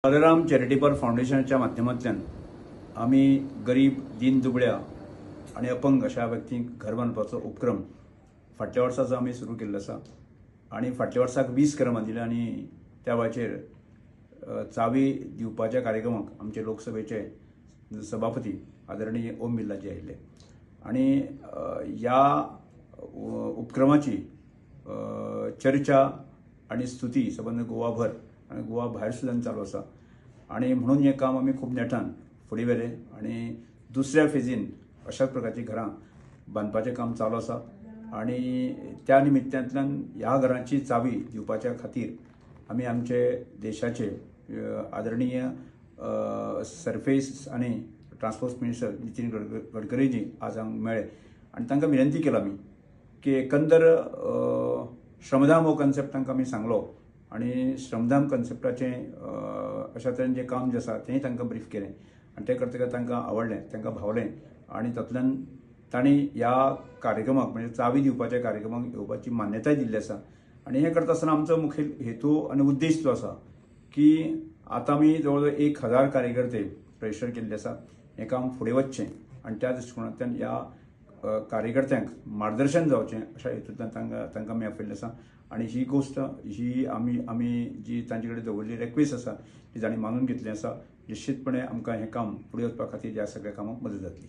Balram charitable फाउंडेशनच्या माध्यमांतल्यान आमी गरीब दीन दुबळ्या आणि अपंग अशा व्यक्तींक घर बांदपाचो उपक्रम फाटल्या वर्साचो आमी सुरू केल्लो आसा आणि फाटल्या वर्साक 20 घरां दिल्या आणि त्या वेळाचेर चावी दिवपाच्या कार्यक्रमाक आमचे लोकसभेचे सभापती आदरणीय ओम बिर्लाजी आयिल्ले आणि ह्या उपक्रमाची चर्चा आणि स्तुती संबंध गोवाभर आणि गोवा भायर सुद्दां चालू आसा आणि म्हणून हे काम आमी खूब नेटान फुडें व्हेलें आणि दुसऱ्या फेजीन अशाच प्रकारची घरां बांदपाचें काम चालू आसा आणि त्या निमित्तांतल्यान ह्या घरांची चावी दिवपाच्या खातीर आमी आमचे देशाचे आदरणीय सरफेस आणि ट्रान्सपोर्ट मिनिस्टर नितीन गडकरीजी आज हांगा मेळ्ळे आणि तांकां विनंती केला आमी की एकंदर श्रमधाम हो कन्सेप्ट तांकां आमी सांगलो आणि श्रमधाम कन्सेप्टाचें अशा तरेन जें काम जें आसा तेंय तांकां ब्रीफ केलें आनी तें करतकच तांकां आवडलें तांकां भावलें आणि तातूंतल्यान तांणी ह्या कार्यक्रमाक म्हणजे चावी दिवपाच्या कार्यक्रमाक येवपाची मान्यताय दिल्ली आसा आणि हे करता आसतना आमचो मुखेल हेतू आणि उद्देश जो आसा की आतां आमी जवळ जवळ 1000 कार्यकर्ते रजिस्टर केल्ले आसा हें काम फुडें वचचें आणि त्या दृश्टिकोनांतल्यान ह्या कार्यकर्त्यांक मार्गदर्शन जावचें अशा हेतूंतल्यान तांकां आमी आपयल्लें आसा आणि ही गोष्ट ही आमी जी तांचे कडेन दवरली रिक्वेस्ट आसा ती तांणी मानून घेतली आसा निश्चितपणे आमकां हें काम फुडें वचपा खातीर ह्या सगळ्या कामाक मदत जातली।